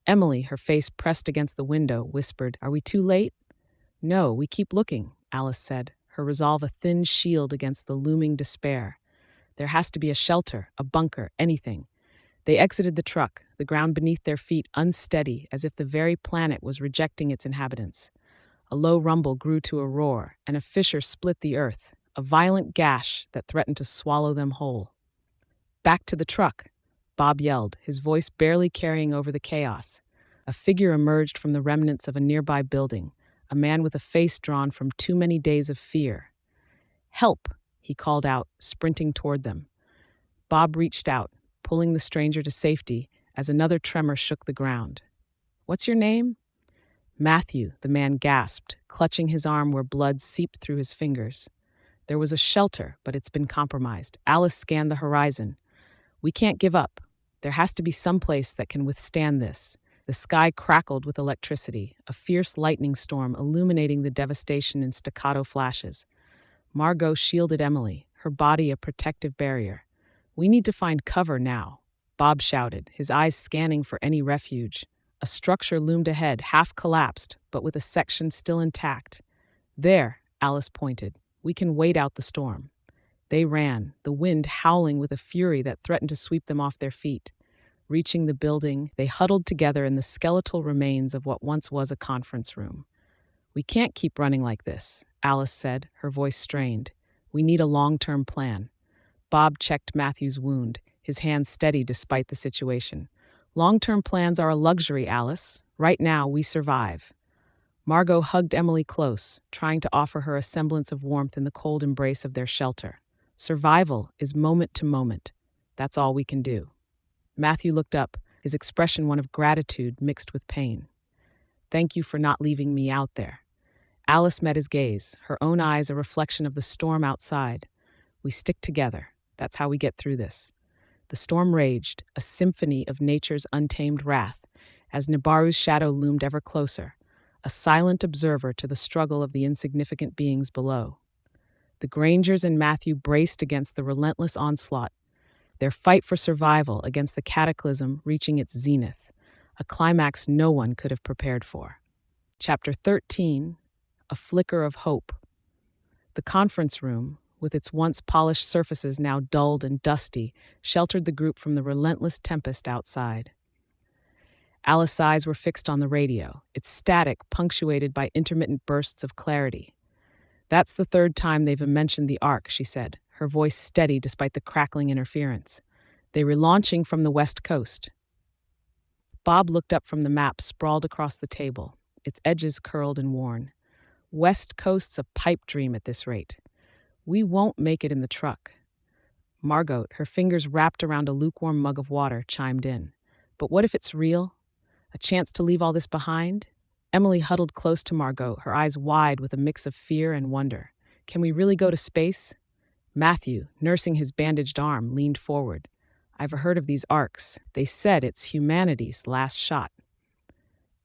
Speaker 2: Emily, her face pressed against the window, whispered, Are we too late? No, we keep looking, Alice said, her resolve a thin shield against the looming despair. There has to be a shelter, a bunker, anything. They exited the truck, the ground beneath their feet unsteady, as if the very planet was rejecting its inhabitants. A low rumble grew to a roar, and a fissure split the earth, a violent gash that threatened to swallow them whole. Back to the truck, Bob yelled, his voice barely carrying over the chaos. A figure emerged from the remnants of a nearby building, a man with a face drawn from too many days of fear. Help, he called out, sprinting toward them. Bob reached out, pulling the stranger to safety as another tremor shook the ground. What's your name? Matthew, the man gasped, clutching his arm where blood seeped through his fingers. There was a shelter, but it's been compromised. Alice scanned the horizon. We can't give up. There has to be some place that can withstand this. The sky crackled with electricity, a fierce lightning storm illuminating the devastation in staccato flashes. Margot shielded Emily, her body a protective barrier. We need to find cover now, Bob shouted, his eyes scanning for any refuge. A structure loomed ahead, half collapsed, but with a section still intact. There, Alice pointed. We can wait out the storm. They ran, the wind howling with a fury that threatened to sweep them off their feet. Reaching the building, they huddled together in the skeletal remains of what once was a conference room. We can't keep running like this, Alice said, her voice strained. We need a long-term plan. Bob checked Matthew's wound, his hands steady despite the situation. Long-term plans are a luxury, Alice. Right now, we survive. Margot hugged Emily close, trying to offer her a semblance of warmth in the cold embrace of their shelter. Survival is moment to moment. That's all we can do. Matthew looked up, his expression one of gratitude mixed with pain. Thank you for not leaving me out there. Alice met his gaze, her own eyes a reflection of the storm outside. We stick together. That's how we get through this. The storm raged, a symphony of nature's untamed wrath, as Nibaru's shadow loomed ever closer, a silent observer to the struggle of the insignificant beings below. The Grangers and Matthew braced against the relentless onslaught, their fight for survival against the cataclysm reaching its zenith, a climax no one could have prepared for. Chapter 13, A Flicker of Hope. The conference room, with its once polished surfaces now dulled and dusty, sheltered the group from the relentless tempest outside. Alice's eyes were fixed on the radio, its static punctuated by intermittent bursts of clarity. "That's the third time they've mentioned the Ark," she said, her voice steady despite the crackling interference. "They were launching from the west coast." Bob looked up from the map sprawled across the table, its edges curled and worn. "West Coast's a pipe dream at this rate. We won't make it in the truck." Margot, her fingers wrapped around a lukewarm mug of water, chimed in. "But what if it's real? A chance to leave all this behind?" Emily huddled close to Margot, her eyes wide with a mix of fear and wonder. "Can we really go to space?" Matthew, nursing his bandaged arm, leaned forward. "I've heard of these arcs. They said it's humanity's last shot."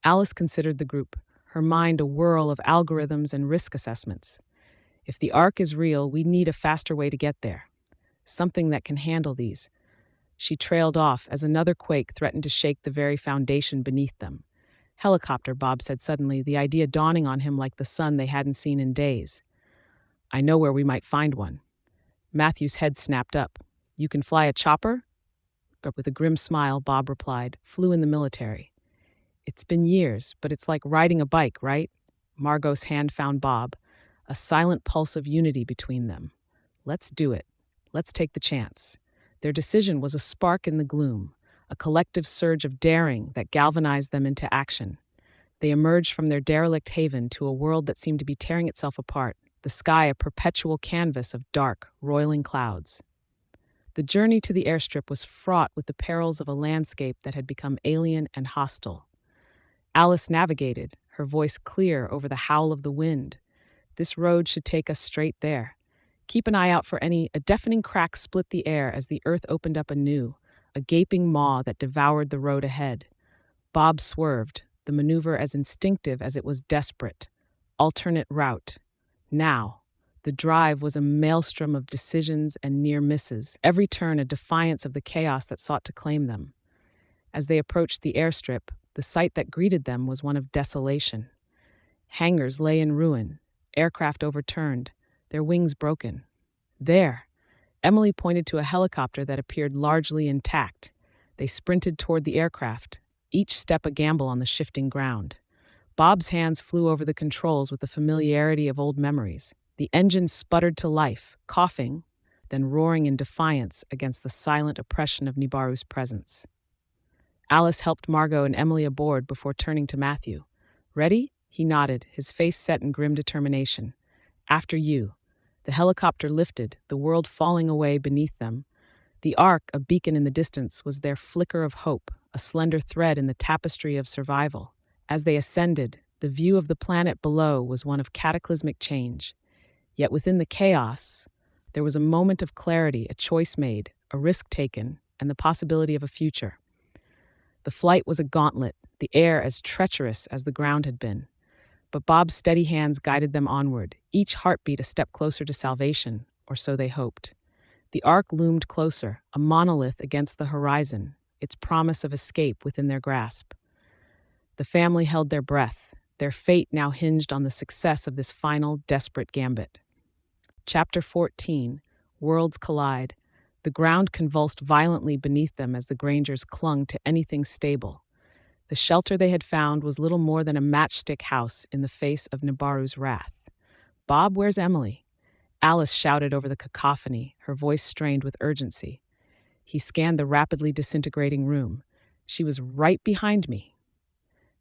Speaker 2: Alice considered the group, her mind a whirl of algorithms and risk assessments. "If the Ark is real, we need a faster way to get there. Something that can handle these." She trailed off as another quake threatened to shake the very foundation beneath them. "Helicopter," Bob said suddenly, the idea dawning on him like the sun they hadn't seen in days. "I know where we might find one." Matthew's head snapped up. "You can fly a chopper?" But with a grim smile, Bob replied, "Flew in the military." "It's been years, but it's like riding a bike, right?" Margot's hand found Bob, a silent pulse of unity between them. "Let's do it. Let's take the chance." Their decision was a spark in the gloom, a collective surge of daring that galvanized them into action. They emerged from their derelict haven to a world that seemed to be tearing itself apart, the sky a perpetual canvas of dark, roiling clouds. The journey to the airstrip was fraught with the perils of a landscape that had become alien and hostile. Alice navigated, her voice clear over the howl of the wind. "This road should take us straight there. Keep an eye out for any." A deafening crack split the air as the earth opened up anew, a gaping maw that devoured the road ahead. Bob swerved, the maneuver as instinctive as it was desperate. Alternate route. Now. The drive was a maelstrom of decisions and near misses, every turn a defiance of the chaos that sought to claim them. As they approached the airstrip, the sight that greeted them was one of desolation. Hangars lay in ruin, aircraft overturned, their wings broken. There! Emily pointed to a helicopter that appeared largely intact. They sprinted toward the aircraft, each step a gamble on the shifting ground. Bob's hands flew over the controls with the familiarity of old memories. The engine sputtered to life, coughing, then roaring in defiance against the silent oppression of Nibaru's presence. Alice helped Margot and Emily aboard before turning to Matthew. "Ready?" He nodded, his face set in grim determination. "After you." The helicopter lifted, the world falling away beneath them. The Ark, a beacon in the distance, was their flicker of hope, a slender thread in the tapestry of survival. As they ascended, the view of the planet below was one of cataclysmic change. Yet within the chaos, there was a moment of clarity, a choice made, a risk taken, and the possibility of a future. The flight was a gauntlet, the air as treacherous as the ground had been. But Bob's steady hands guided them onward, each heartbeat a step closer to salvation, or so they hoped. The Ark loomed closer, a monolith against the horizon, its promise of escape within their grasp. The family held their breath, their fate now hinged on the success of this final, desperate gambit. Chapter 14, Worlds Collide. The ground convulsed violently beneath them as the Grangers clung to anything stable. The shelter they had found was little more than a matchstick house in the face of Nibaru's wrath. "Bob, where's Emily?" Alice shouted over the cacophony, her voice strained with urgency. He scanned the rapidly disintegrating room. "She was right behind me."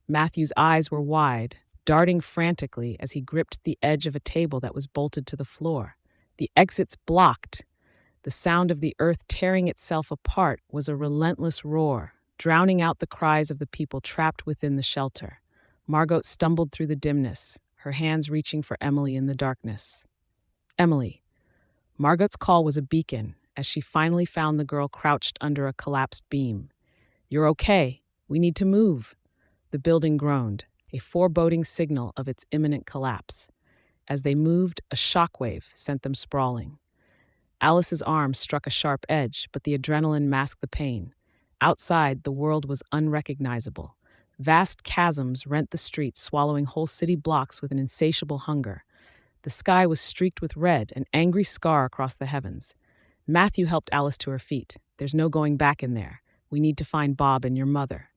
Speaker 2: Matthew's eyes were wide, darting frantically as he gripped the edge of a table that was bolted to the floor. "The exit's blocked." The sound of the earth tearing itself apart was a relentless roar, drowning out the cries of the people trapped within the shelter. Margot stumbled through the dimness, her hands reaching for Emily in the darkness. "Emily." Margot's call was a beacon as she finally found the girl crouched under a collapsed beam. "You're okay. We need to move." The building groaned, a foreboding signal of its imminent collapse. As they moved, a shockwave sent them sprawling. Alice's arm struck a sharp edge, but the adrenaline masked the pain. Outside, the world was unrecognizable. Vast chasms rent the streets, swallowing whole city blocks with an insatiable hunger. The sky was streaked with red, an angry scar across the heavens. Matthew helped Alice to her feet. There's no going back in there. We need to find Bob and your mother.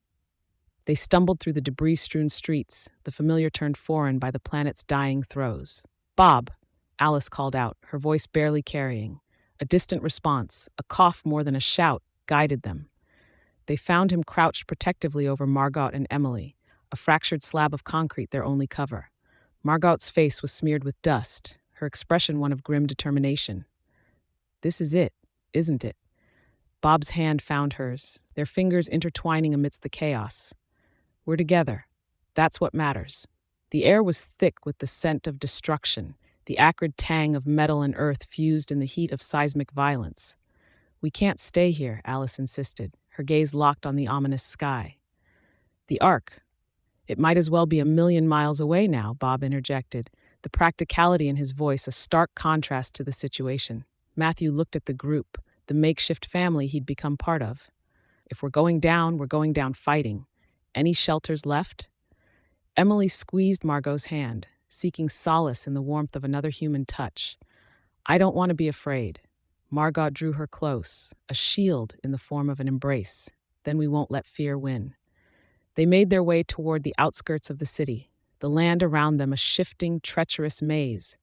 Speaker 2: They stumbled through the debris-strewn streets, the familiar turned foreign by the planet's dying throes. Bob, Alice called out, her voice barely carrying. A distant response, a cough more than a shout, guided them. They found him crouched protectively over Margot and Emily, a fractured slab of concrete their only cover. Margot's face was smeared with dust, her expression one of grim determination. This is it, isn't it? Bob's hand found hers, their fingers intertwining amidst the chaos. We're together. That's what matters. The air was thick with the scent of destruction, the acrid tang of metal and earth fused in the heat of seismic violence. We can't stay here, Alice insisted, her gaze locked on the ominous sky. The Ark. It might as well be 1,000,000 miles away now, Bob interjected, the practicality in his voice a stark contrast to the situation. Matthew looked at the group, the makeshift family he'd become part of. If we're going down fighting. Any shelters left? Emily squeezed Margot's hand, seeking solace in the warmth of another human touch. I don't want to be afraid. Margot drew her close, a shield in the form of an embrace. Then we won't let fear win. They made their way toward the outskirts of the city, the land around them a shifting, treacherous maze.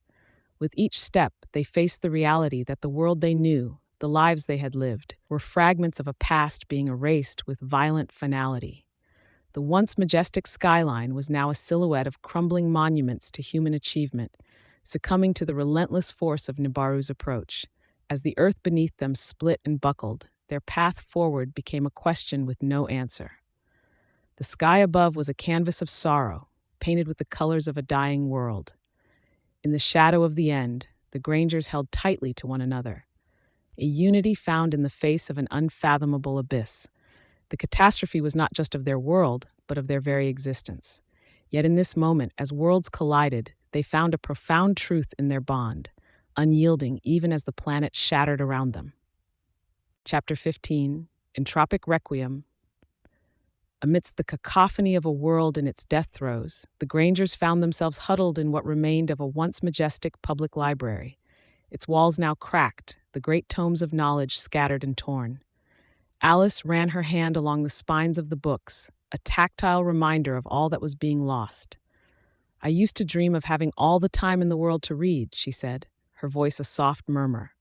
Speaker 2: With each step, they faced the reality that the world they knew, the lives they had lived, were fragments of a past being erased with violent finality. The once majestic skyline was now a silhouette of crumbling monuments to human achievement, succumbing to the relentless force of Nibaru's approach. As the earth beneath them split and buckled, their path forward became a question with no answer. The sky above was a canvas of sorrow, painted with the colors of a dying world. In the shadow of the end, the Grangers held tightly to one another, a unity found in the face of an unfathomable abyss. The catastrophe was not just of their world, but of their very existence. Yet in this moment, as worlds collided, they found a profound truth in their bond, unyielding even as the planet shattered around them. Chapter 15, Entropic Requiem. Amidst the cacophony of a world in its death throes, the Grangers found themselves huddled in what remained of a once majestic public library, its walls now cracked, the great tomes of knowledge scattered and torn. Alice ran her hand along the spines of the books, a tactile reminder of all that was being lost. I used to dream of having all the time in the world to read, she said, her voice a soft murmur.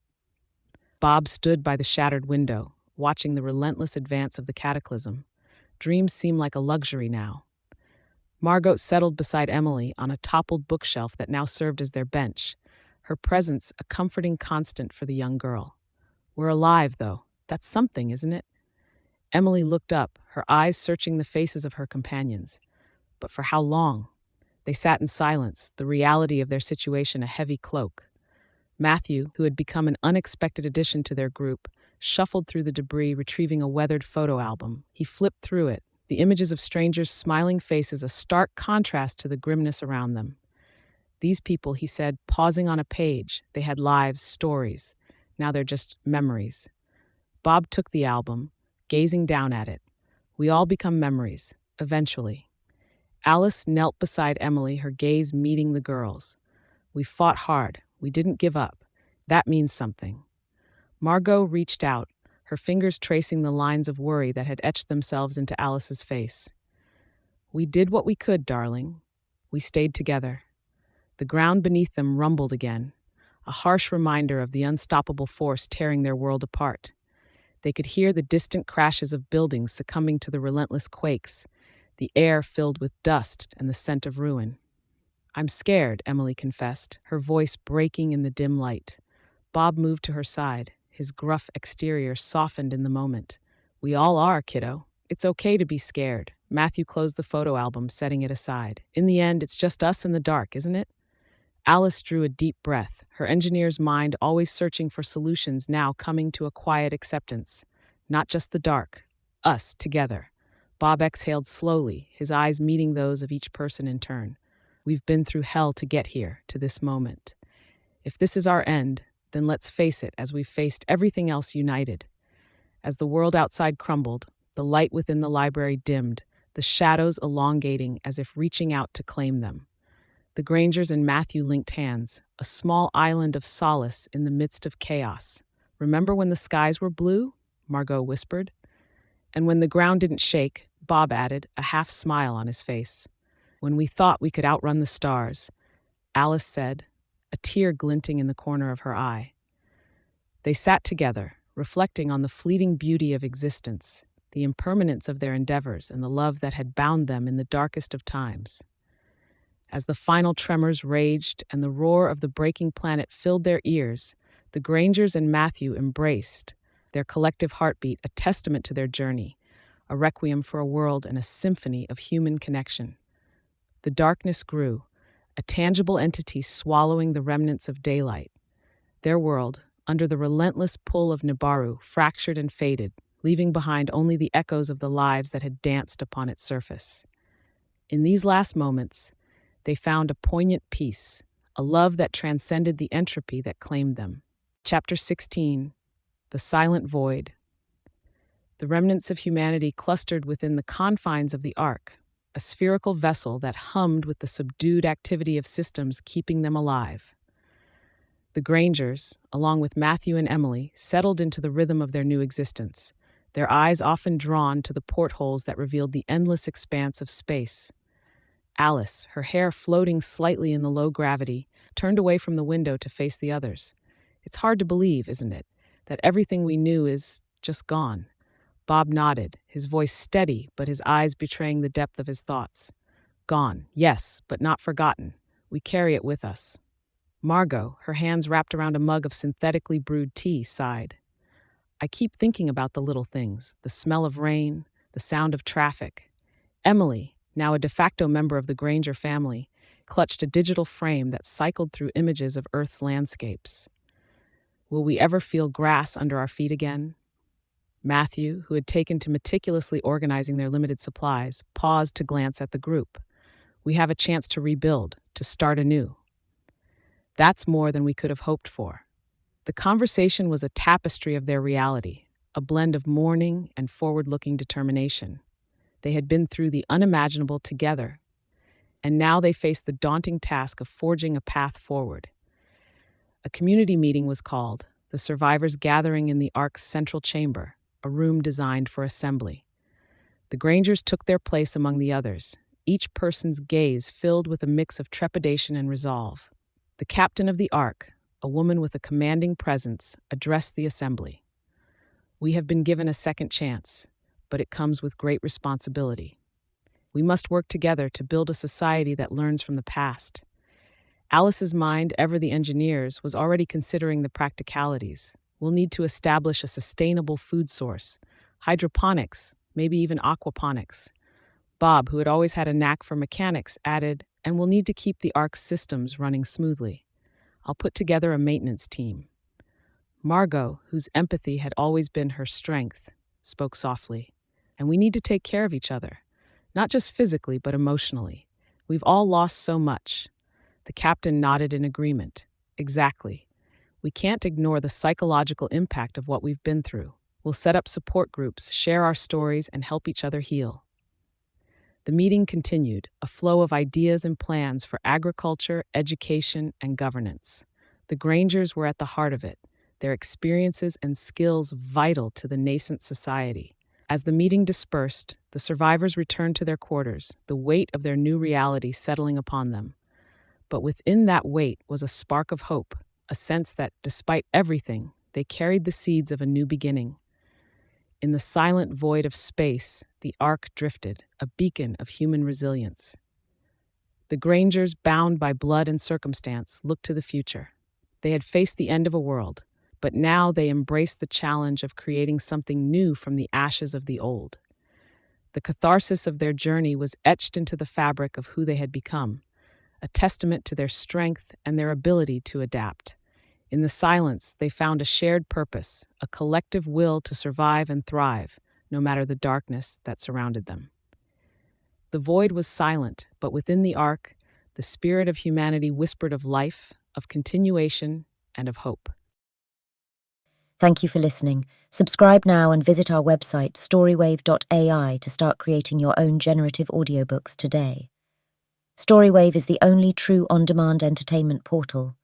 Speaker 2: Bob stood by the shattered window, watching the relentless advance of the cataclysm. Dreams seemed like a luxury now. Margot settled beside Emily on a toppled bookshelf that now served as their bench, her presence a comforting constant for the young girl. We're alive, though. That's something, isn't it? Emily looked up, her eyes searching the faces of her companions. But for how long? They sat in silence, the reality of their situation a heavy cloak. Matthew, who had become an unexpected addition to their group, shuffled through the debris, retrieving a weathered photo album. He flipped through it, the images of strangers' smiling faces a stark contrast to the grimness around them. These people, he said, pausing on a page, they had lives, stories. Now they're just memories. Bob took the album, gazing down at it. We all become memories, eventually. Alice knelt beside Emily, her gaze meeting the girls. We fought hard. We didn't give up. That means something. Margot reached out, her fingers tracing the lines of worry that had etched themselves into Alice's face. We did what we could, darling. We stayed together. The ground beneath them rumbled again, a harsh reminder of the unstoppable force tearing their world apart. They could hear the distant crashes of buildings succumbing to the relentless quakes, the air filled with dust and the scent of ruin. I'm scared, Emily confessed, her voice breaking in the dim light. Bob moved to her side, his gruff exterior softened in the moment. We all are, kiddo. It's okay to be scared. Matthew closed the photo album, setting it aside. In the end, it's just us in the dark, isn't it? Alice drew a deep breath, her engineer's mind always searching for solutions now coming to a quiet acceptance. Not just the dark. Us, together. Bob exhaled slowly, his eyes meeting those of each person in turn. We've been through hell to get here, to this moment. If this is our end, then let's face it as we've faced everything else united. As the world outside crumbled, the light within the library dimmed, the shadows elongating as if reaching out to claim them. The Grangers and Matthew linked hands, a small island of solace in the midst of chaos. "Remember when the skies were blue?" Margot whispered. "And when the ground didn't shake," Bob added, a half smile on his face. "When we thought we could outrun the stars," Alice said, a tear glinting in the corner of her eye. They sat together, reflecting on the fleeting beauty of existence, the impermanence of their endeavors, and the love that had bound them in the darkest of times. As the final tremors raged and the roar of the breaking planet filled their ears, the Grangers and Matthew embraced, their collective heartbeat a testament to their journey, a requiem for a world and a symphony of human connection. The darkness grew, a tangible entity swallowing the remnants of daylight. Their world, under the relentless pull of Nibaru, fractured and faded, leaving behind only the echoes of the lives that had danced upon its surface. In these last moments, they found a poignant peace, a love that transcended the entropy that claimed them. Chapter 16, The Silent Void. The remnants of humanity clustered within the confines of the Ark, a spherical vessel that hummed with the subdued activity of systems keeping them alive. The Grangers, along with Matthew and Emily, settled into the rhythm of their new existence, their eyes often drawn to the portholes that revealed the endless expanse of space. Alice, her hair floating slightly in the low gravity, turned away from the window to face the others. "It's hard to believe, isn't it, that everything we knew is just gone?" Bob nodded, his voice steady, but his eyes betraying the depth of his thoughts. "Gone, yes, but not forgotten. We carry it with us." Margot, her hands wrapped around a mug of synthetically brewed tea, sighed. "I keep thinking about the little things, the smell of rain, the sound of traffic." Emily, now a de facto member of the Granger family, clutched a digital frame that cycled through images of Earth's landscapes. "Will we ever feel grass under our feet again?" Matthew, who had taken to meticulously organizing their limited supplies, paused to glance at the group. "We have a chance to rebuild, to start anew." "That's more than we could have hoped for." The conversation was a tapestry of their reality, a blend of mourning and forward-looking determination. They had been through the unimaginable together, and now they faced the daunting task of forging a path forward. A community meeting was called, the survivors gathering in the Ark's central chamber, a room designed for assembly. The Grangers took their place among the others, each person's gaze filled with a mix of trepidation and resolve. The captain of the Ark, a woman with a commanding presence, addressed the assembly. "We have been given a second chance, but it comes with great responsibility. We must work together to build a society that learns from the past." Alice's mind, ever the engineer's, was already considering the practicalities. "We'll need to establish a sustainable food source, hydroponics, maybe even aquaponics." Bob, who had always had a knack for mechanics, added, "And we'll need to keep the Ark's systems running smoothly. I'll put together a maintenance team." Margot, whose empathy had always been her strength, spoke softly. "And we need to take care of each other, not just physically, but emotionally. We've all lost so much." The captain nodded in agreement. "Exactly. We can't ignore the psychological impact of what we've been through. We'll set up support groups, share our stories, and help each other heal." The meeting continued, a flow of ideas and plans for agriculture, education, and governance. The Grangers were at the heart of it, their experiences and skills vital to the nascent society. As the meeting dispersed, the survivors returned to their quarters, the weight of their new reality settling upon them. But within that weight was a spark of hope, a sense that, despite everything, they carried the seeds of a new beginning. In the silent void of space, the Ark drifted, a beacon of human resilience. The Grangers, bound by blood and circumstance, looked to the future. They had faced the end of a world, but now they embraced the challenge of creating something new from the ashes of the old. The catharsis of their journey was etched into the fabric of who they had become, a testament to their strength and their ability to adapt. In the silence, they found a shared purpose, a collective will to survive and thrive, no matter the darkness that surrounded them. The void was silent, but within the Ark, the spirit of humanity whispered of life, of continuation, and of hope.
Speaker 1: Thank you for listening. Subscribe now and visit our website, StoryWave.ai, to start creating your own generative audiobooks today. StoryWave is the only true on-demand entertainment portal.